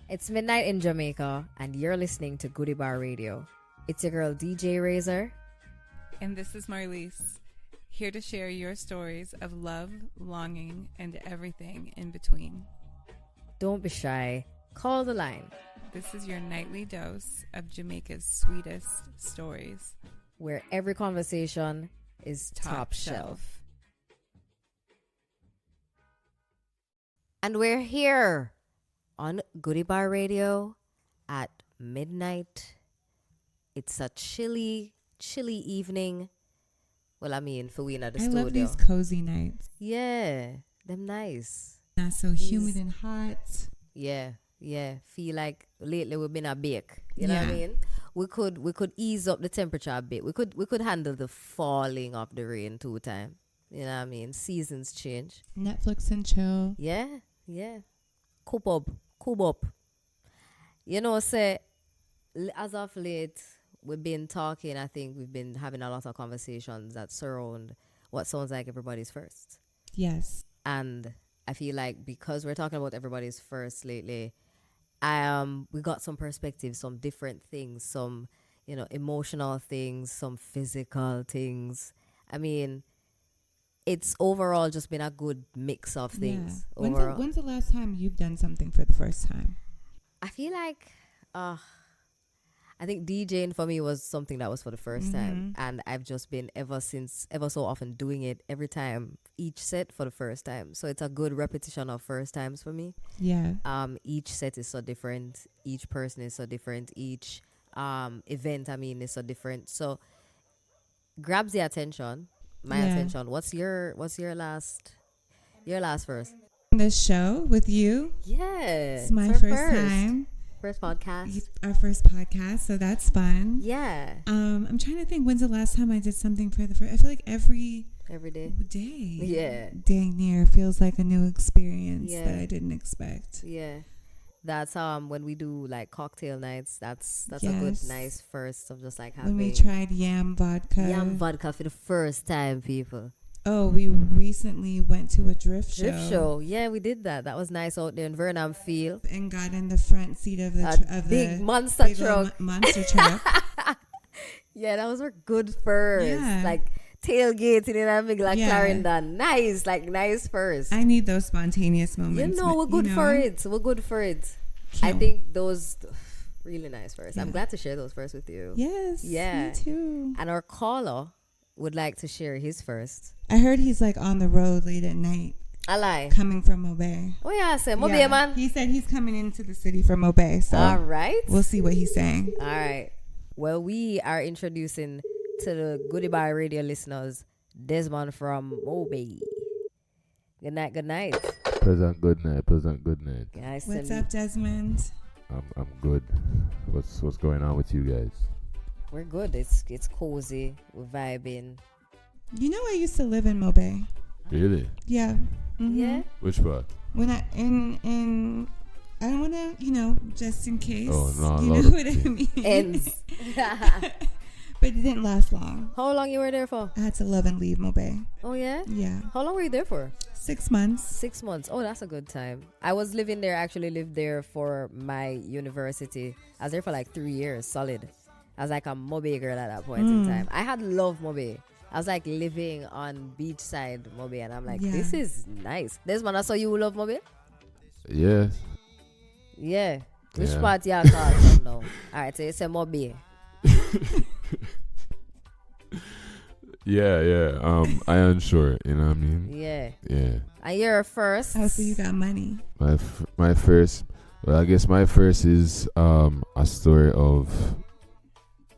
It's midnight in Jamaica, and you're listening to Goodie Bar Radio. It's your girl DJ Razor. And this is Marlise, here to share your stories of love, longing, and everything in between. Don't be shy. Call the line. This is your nightly dose of Jamaica's sweetest stories, where every conversation is top shelf. And we're here on Goodie Bar Radio at midnight. It's a chilly evening. Well, I mean, for we in the studio. I love these cozy nights. Yeah, them nice. Not so humid and hot. Yeah. Feel like lately we've been a bake. You know what I mean? We could ease up the temperature a bit. We could handle the falling of the rain 2 times. You know what I mean? Seasons change. Netflix and chill. Yeah. Coop up. You know, say, as of late, we've been talking, I think we've been having a lot of conversations that surround what sounds like everybody's first. Yes. And I feel like because we're talking about everybody's first lately, we got some perspectives, some different things, some, emotional things, some physical things. I mean, it's overall just been a good mix of things. Yeah. When's the last time you've done something for the first time? I feel like, I think DJing for me was something that was for the first time. And I've just been ever so often doing it every time, each set for the first time. So it's a good repetition of first times for me. Yeah. Each set is so different. Each person is so different. Each event, is so different. So grabs the attention. My attention. What's your last verse? This show with you. Yeah. It's my first time. First podcast. Our first podcast, so that's fun. Yeah. I'm trying to think when's the last time I did something for the first. I feel like every day. Yeah. Dang near feels like a new experience that I didn't expect. Yeah. That's when we do like cocktail nights. That's a good nice first of just like having. When we tried yam vodka. Yam vodka for the first time, people. Oh, we recently went to a drift show. Yeah, we did that. That was nice out there in Vernon Field. And got in the front seat of the big monster truck. Monster truck. Yeah, that was a good first. Yeah. Like tailgating in a big like Clarendon. Nice first. I need those spontaneous moments. We're good for it. We're good for it. I think those really nice first. I'm glad to share those first with you. Yes. Yeah. Me too. And our caller would like to share his first. I heard he's like on the road late at night. I lie. Coming from Mobay. Oh yeah, I said Mobay, man. He said he's coming into the city from Mobay. So all right. We'll see what he's saying. All right. Well, we are introducing to the Goodie Bar Radio listeners Desmond from Mobay. Good night. Pleasant good night. Guys, what's up, Desmond? I'm good. What's going on with you guys? We're good. It's cozy. We're vibing. You know, I used to live in Mobay. Really? Yeah. Mm-hmm. Yeah. Which part? When I I don't want to, just in case. Oh no, you know what I mean. Ends. But it didn't last long. How long you were there for? I had to love and leave Mobay. Oh yeah. Yeah. How long were you there for? 6 months. 6 months. Oh, that's a good time. I was living there. Actually, lived there for my university. I was there for like 3 years, solid. I was like a Mobay girl at that point in time. I had loved Mobay. I was like living on beachside Mobay, and I'm like, this is nice. Desmond, I saw you love Mobay? Yeah. Yeah. Which part y'all call from now? Alright, so it's a Mobay. Yeah. I am sure, you know what I mean? Yeah. Yeah. And you're first. Oh, so you got money. My first, well, I guess my first is a story of,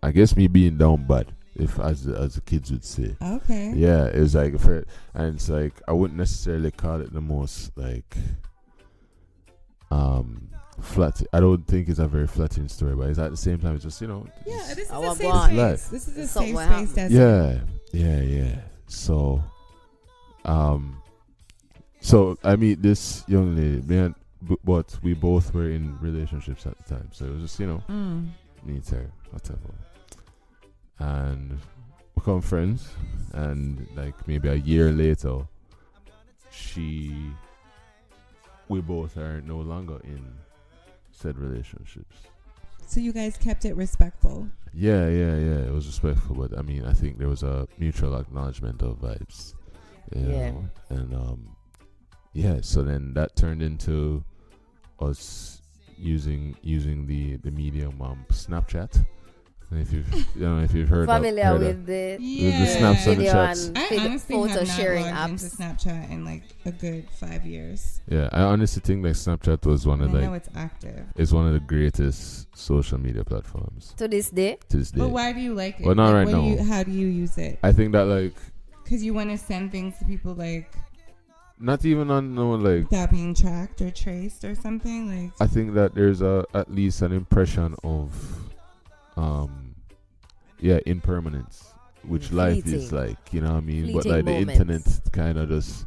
I guess, me being down bad, if as the kids would say. Okay. Yeah, it was like and it's like I wouldn't necessarily call it the most like flat. I don't think it's a very flattering story, but it's at the same time it's just Yeah, this is a a safe space. This is a safe space. That's Yeah. So I meet this young lady, but we both were in relationships at the time, so it was just me, her, whatever. And become friends, and like maybe a year later we both are no longer in said relationships. So you guys kept it respectful. Yeah. It was respectful, but I mean, I think there was a mutual acknowledgement of vibes. You Yeah. know? And yeah. So then that turned into us using the medium Snapchat. And if you've heard Familiar heard with the with the snaps and the video chats. and I honestly photo have not sharing logged into apps. Snapchat in like a good 5 years. Yeah, I honestly think like Snapchat was one And of I know like it's active. it's one of the greatest social media platforms To this day, to this day. But why do you like it? Well, not Like, right now. How do you use it? I think that like Because you want to send things to people like not even on no like without being tracked or traced or something. Like I think that there's at least an impression of impermanence, which life is Fleeting. like, you know what I mean? But Fleeting like moments. the internet kind of just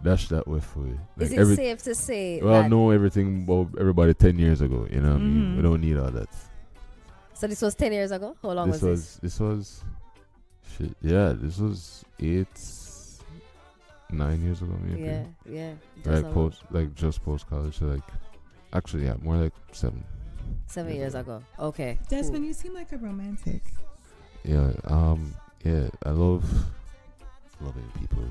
dash that way for you. Like is it safe to say well, that? know everything about everybody 10 years ago, you know what I mean? Mhm. We don't need all that. So this was 10 years ago? How long was this? This was shit. Yeah, this was 9 years ago maybe. Yeah. Just post college. So like, actually, yeah, more like 7. 7 years ago. Okay. Desmond, you seem like a romantic. Yeah. Yeah. I love loving people.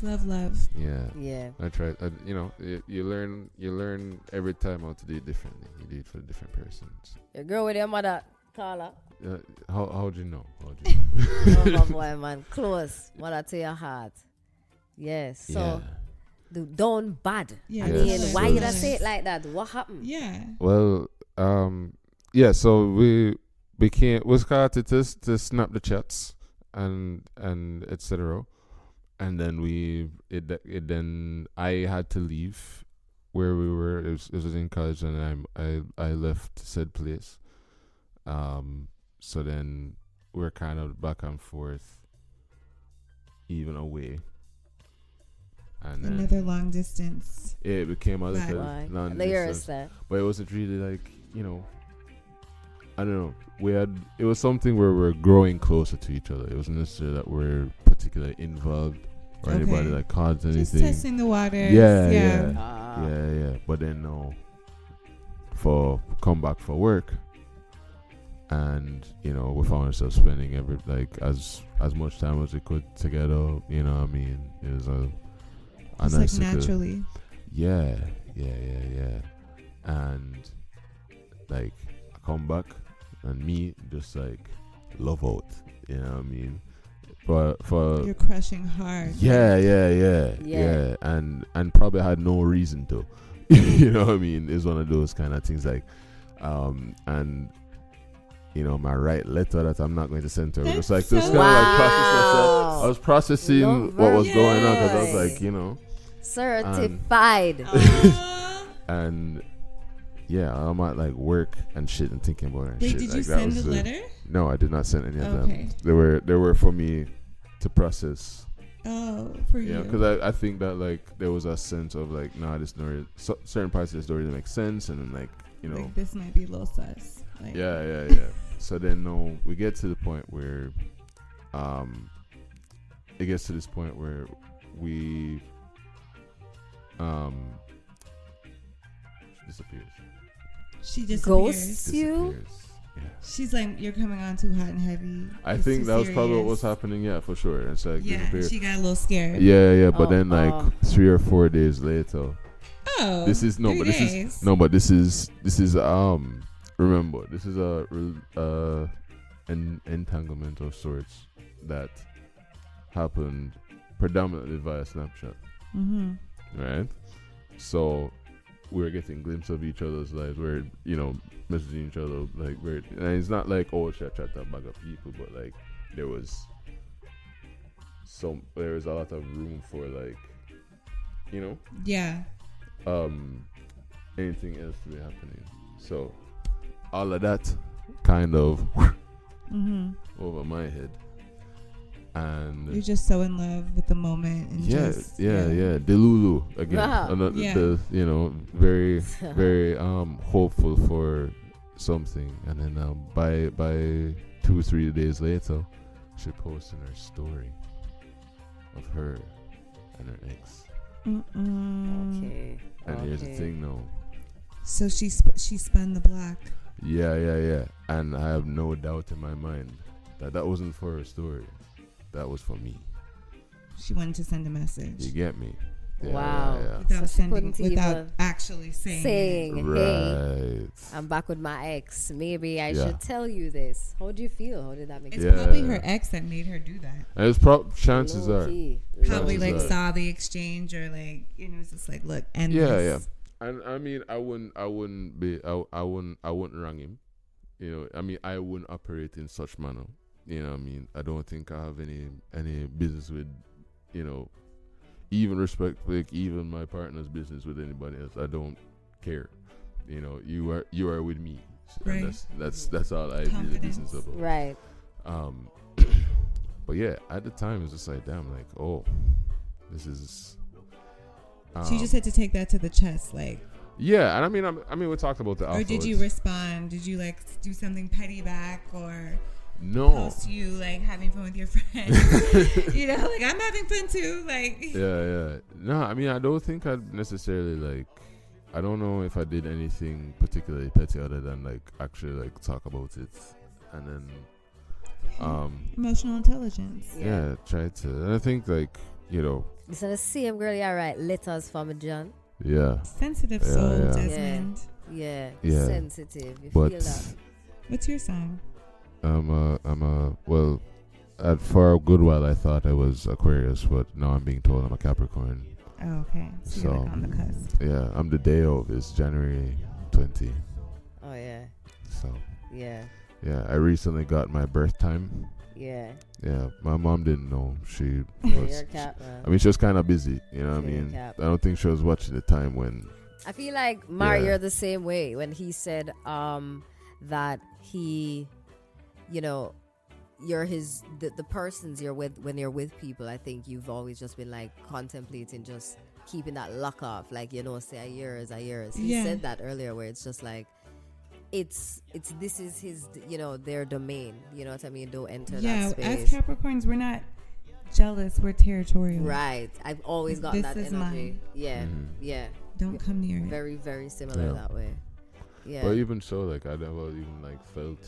Love. Yeah. Cool. Yeah. I tried. You learn every time how to do it differently. You do it for different persons. Your girl with your mother, Carla. How'd you know? Oh, my boy, man. Close. Mother to your heart. Yes. So, done bad. Yeah. I Yes. mean, Yes. why you Yes. say it like that? What happened? Yeah. Well, yeah. So we was started to snap the chats and etc. And then then I had to leave where we were. It was in college, and I left said place. So then we're kind of back and forth, even away. And Another then, long distance. yeah, it became a Right. little Why? long The years distance. there. But it wasn't really like, I don't know. It was something where we're growing closer to each other. It wasn't necessarily that we're particularly involved or Okay. anybody like caused Just anything. testing the waters. Yeah. Ah. But then no, come back for work, and we found ourselves spending as much time as we could together. You know what I mean? It was a Just like nice little- naturally. Yeah. And like I come back and me just like love out. You know what I mean? But for You're crushing hard. yeah, and probably had no reason to. You know what I mean? It's one of those kind of things like, and my right letter that I'm not going to send to her. Just like That's just so kind of like process Wow. myself. I was processing Love what was her. going on because I was Yes. like, Certified. Aw. and yeah, I'm at like work and shit and thinking about her and Wait, shit. did Like, you that send was the letter? No, I did not send any of Okay. them. They were for me to process. Oh, for you. Yeah, because I think that like there was a sense of like, nah, this story, certain parts of the story didn't make sense, and then like Like, this might be a little sus. Like, yeah. So then we get to the point where, it gets to this point where we, disappears. She disappears. Ghosts you? Disappears. Yeah. She's like, you're coming on too hot and heavy. I It's think too that was probably what was serious. happening. Yeah, for sure. It's like Yeah, disappeared. she got a little scared. Yeah. But Oh, then like oh. 3 or 4 days later, Oh, this is 3 days. remember, this is an entanglement of sorts that happened predominantly via Snapchat, Mm-hmm. right? So we were getting glimpses of each other's lives. We're messaging each other like and it's not like she chat that bag of people, but like there was a lot of room for like Yeah. anything else to be happening. So all of that kind of Mm-hmm. over my head, and You're just so in love with the moment. And yeah, just, Delulu again. Wow. The very very hopeful for something, and then by 2-3 days later, she posted her story of her and her ex. Mm-mm. Okay. And here's the thing, though. So she spun the block. Yeah. And I have no doubt in my mind that wasn't for her story. That was for me. She wanted to send a message. You get me? Wow. Without So she couldn't without even actually saying. Right. Hey, I'm back with my ex. Maybe I Yeah. should tell you this. How do you feel? How did that make It's you probably her ex that made her do that. And it's chances are. Low-key. Probably Chances like are. saw the exchange or like, you know, it's just like, look, and Yeah. And I mean, I wouldn't wrong him. You know, I mean, I wouldn't operate in such manner. You know what I mean? I don't think I have any business with, you know, even respect, like even my partner's business with anybody else. I don't care. You know, you are with me. Right. And that's all I do the business about. Right. But yeah, at the time it's just like, damn, like, oh, this is. So you just had to take that to the chest, like. Yeah, and I mean, we talked about the. Or did you respond? Did you like do something petty back, or no? post you like having fun with your friends? You know, like I'm having fun too. Like. Yeah. No, I mean, I don't think I'd necessarily like. I don't know if I did anything particularly petty other than like actually like talk about it, and then. Emotional intelligence. Yeah, try to. And I think like, you know. This is the same girl. Yeah, right. Letters from John. Yeah. Sensitive soul, yeah. Desmond. Yeah. Yeah. Sensitive. You But feel that. What's your sign? well, for a good while I thought I was Aquarius, but now I'm being told I'm a Capricorn. Oh, okay. So you're like on the cusp. Yeah, I'm the day of. It's January 20. Oh yeah. So. Yeah. Yeah, I recently got my birth time. Yeah. Yeah, my mom didn't know. She Yeah, was. you're a Cap, man. I mean, she was kind of busy. You know what I You're a mean? Cap. I don't think she was watching the time when. I feel like Mari, Yeah. you're the same way when he said that he, you know, you're the persons you're with when you're with people. I think you've always just been like contemplating just keeping that lock off, like, you know, say a year is a year. He Yeah. said that earlier, where it's just like it's this is his, you know, their domain. You know what I mean? Don't enter Yeah, that as space. Capricorns, we're not jealous. We're territorial. Right. I've always gotten This that is energy. mine. Yeah. Mhm. Yeah. Don't come near it. Very, very similar Yeah. that way. Yeah. But even so, like, I never even like felt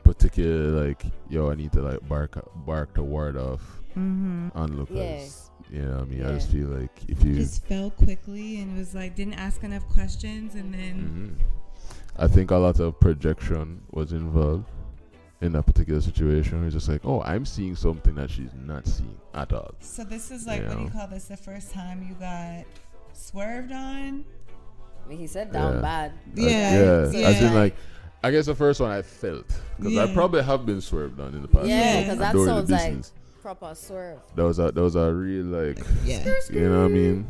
particularly like, yo, I need to like bark the word off onlookers. Yeah. You know what I mean? I Yeah. just feel like if you. Just fell quickly and was like, didn't ask enough questions, and then I think a lot of projection was involved in that particular situation. It's just like, oh, I'm seeing something that she's not seeing at all. So this is like, You what do you know? call this? The first time you got swerved on? I mean, he said down Yeah. bad. Yeah. Yeah. As in, like, I guess the first one I felt. Because I Yeah. probably have been swerved on in the past. Yeah, so because I'm that doing the sounds like business. proper swerve. That was a real, like, Yeah. you know what I mean?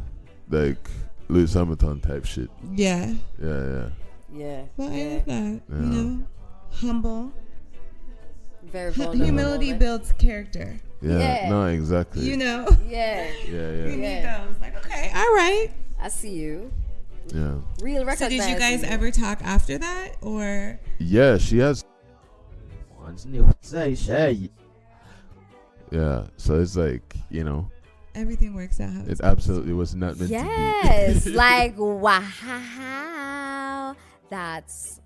Like, Lewis Hamilton type shit. Yeah. Yeah. Yeah. Well, I yeah. love that. Yeah. You know, humble. Very vulnerable. Humility moment. builds character. Yeah. Yeah. No, exactly. You know? Yeah. Yeah. You need Yeah. those. Like, okay, all right. I see you. Yeah. Real So recognize did you guys you. ever talk after that? Or Yeah, she has. Say. Yeah. So it's like, you know, everything works out how it's it supposed absolutely was not meant Yes. to be. Like, wow. That's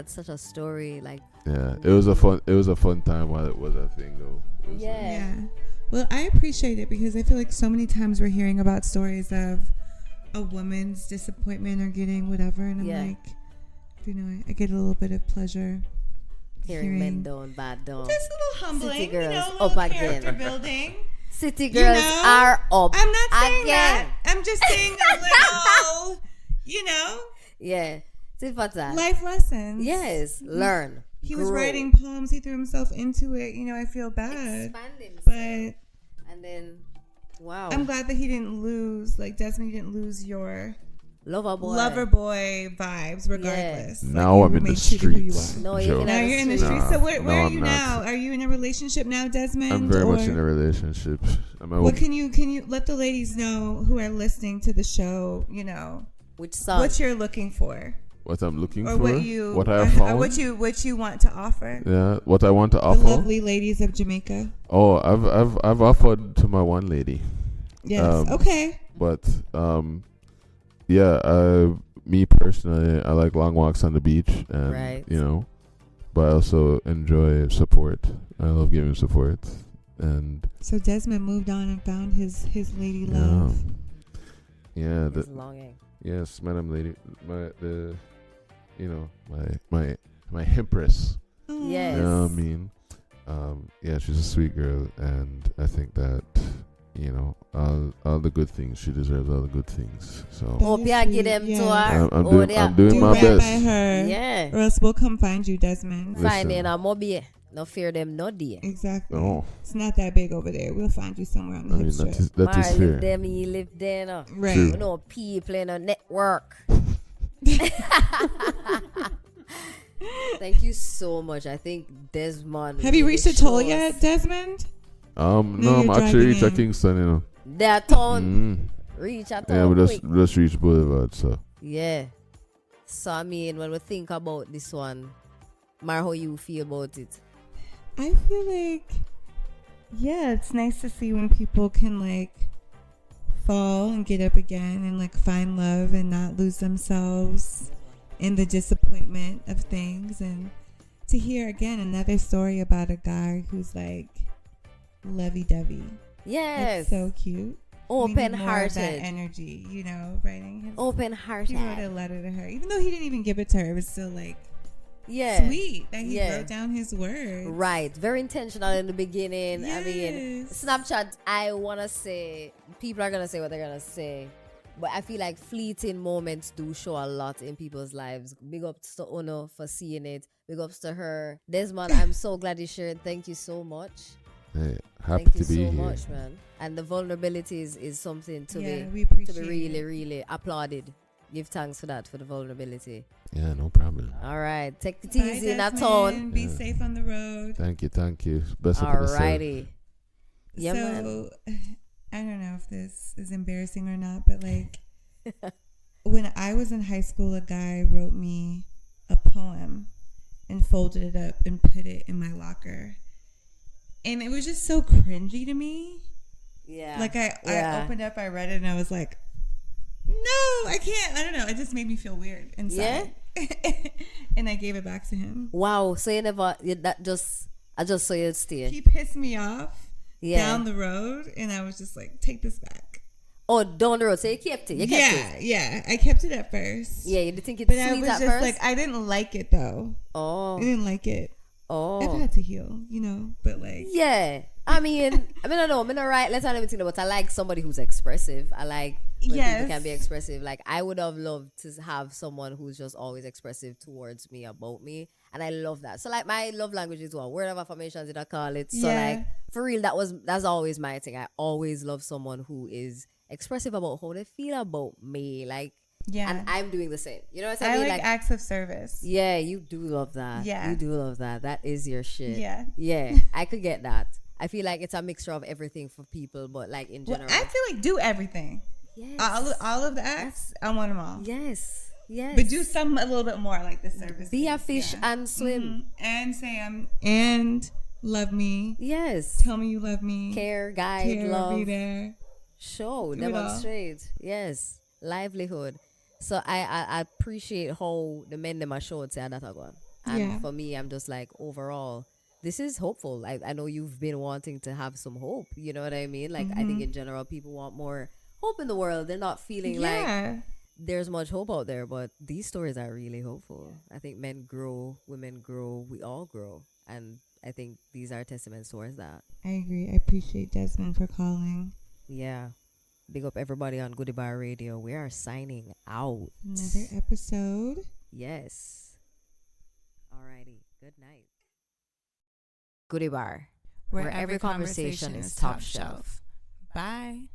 such a story. Like, Yeah. It was a fun time while it was a thing though. It was yeah. Yeah. Well, I appreciate it because I feel like so many times we're hearing about stories of a woman's disappointment or getting whatever, and I'm Yeah. like, you know, I get a little bit of pleasure Hearing men down, bad down. just a little humbling, City girls you know, a up little again. character building. City You girls know, are up. I'm not saying again. that. I'm just saying a little, you know, Yeah. Tit for tat. life lessons. Yes. Learn. He was grow, writing poems. He threw himself into it. You know, I feel bad, expand himself. but And then, wow. I'm glad that he didn't lose, like Desmond, you didn't lose your Lover boy. lover boy vibes regardless. Like, Now you I'm in the remain true to who you streets. are. No, Joe. Now you're in the Nah, streets. So where no, are I'm you not. now? Are you in a relationship now, Desmond? I'm very much or- in a relationship. What can you let the ladies know who are listening to the show? You know Which song? what you're looking for, what I'm looking or for, what I or found, what you want to offer. yeah, what I want to The offer. lovely ladies of Jamaica. Oh, I've offered to my one lady, Yes. Okay. but yeah, me personally, I like long walks on the beach, and Right. but I also enjoy support. I love giving support, and So Desmond moved on and found his lady yeah, love. yeah, It's longing. yes, Madam Lady, my empress. Yes. You know what I mean? Yeah, she's a sweet girl, and I think that all the good things, she deserves all the good things. So Hope you give them to her. I'm doing my right best. by her. Yeah. Or else we'll come find you, Desmond. Listen. Finding a mobile. No fear them, no dear. Exactly. Oh. It's not that big over there. We'll find you somewhere on the I mean, hip strip. that is Live fair. there, me live there. No. Right. True. You know, people in a network. Thank you so much. I think Desmond. Have you really reached the toll shows yet, Desmond? No, you're I'm actually reached driving in. Kingston. Their town. Mm. Reach at Yeah, all we quick. just reached Boulevard. So Yeah. So I mean, when we think about this one, Mar, how you feel about it? I feel like, yeah, it's nice to see when people can like fall and get up again and like find love and not lose themselves in the disappointment of things. And to hear again another story about a guy who's like lovey-dovey. Yes. It's so cute. We need more of that Open-hearted. energy, writing his. Open-hearted. He wrote a letter to her, even though he didn't even give it to her. It was still like Yeah. sweet that he Yeah. wrote down his words. Right. Very intentional in the beginning. I mean, Yes. Snapchat, I want to say, people are going to say what they're going to say. But I feel like fleeting moments do show a lot in people's lives. Big ups to Ono for seeing it. Big ups to her. Desmond, I'm so glad you shared. Thank you so much. hey, happy Thank to you be so here. much, man. And the vulnerability is something to Yeah, be we appreciate to be really, it. really applauded. Give thanks for that, for the vulnerability. Yeah, no problem. All right. Take it Bye, easy in that Desmond. tone. Be Yeah. safe on the road. Thank you. Best of yourself. Alrighty. Yeah, man. So, I don't know if this is embarrassing or not, but like when I was in high school, a guy wrote me a poem and folded it up and put it in my locker. And it was just so cringy to me. Yeah. Like I Yeah. opened up, I read it, and I was like, no, I can't. I don't know. It just made me feel weird inside. And I gave it back to him. Wow. So you never, I just saw you stay. He pissed me off Yeah. down the road, and I was just like, take this back. Oh, down the road. So you kept it. You kept it. Yeah. I kept it at first. Yeah, you didn't think it's But I sweet was at just first? like, I didn't like it though. I Oh. didn't like it. I've Oh. had to heal, but like, Yeah. I mean, I know. I'm not right. Let's not even think about. I like somebody who's expressive. I like when Yes. people can be expressive. Like I would have loved to have someone who's just always expressive towards me, about me, and I love that. So like my love language is what word of affirmations, did I call it? So Yeah. like for real, that's always my thing. I always love someone who is expressive about how they feel about me. Like, yeah. and I'm doing the same. You know what I I mean? like acts of service. yeah, you do love that. Yeah. You do love that. That is your shit. Yeah. Yeah, I could get that. I feel like it's a mixture of everything for people, but like in Well, general. I feel like do everything. yes. All of the acts, I want them all. Yes. Yes. But do some a little bit more like the service. Be a things, fish yeah. and swim. Mhm. And say and love me. Yes. Tell me you love me. Care, guide, Care, love. be there. Show, Do it all. demonstrate. Yes. Livelihood. So I appreciate how the men them are showed say that one. And Yeah. for me, I'm just like overall, this is hopeful. I know you've been wanting to have some hope. You know what I mean? Like I think in general, people want more hope in the world. They're not feeling like Yeah. there's much hope out there, but these stories are really hopeful. I think men grow, women grow, we all grow, and I think these are testaments towards that. I agree. I appreciate Desmond for calling. Yeah. Big up everybody on Goodie Bar Radio. We are signing out. Another episode. Yes. Alrighty. Good night. Goodie Bar, Where every conversation is top shelf. Bye.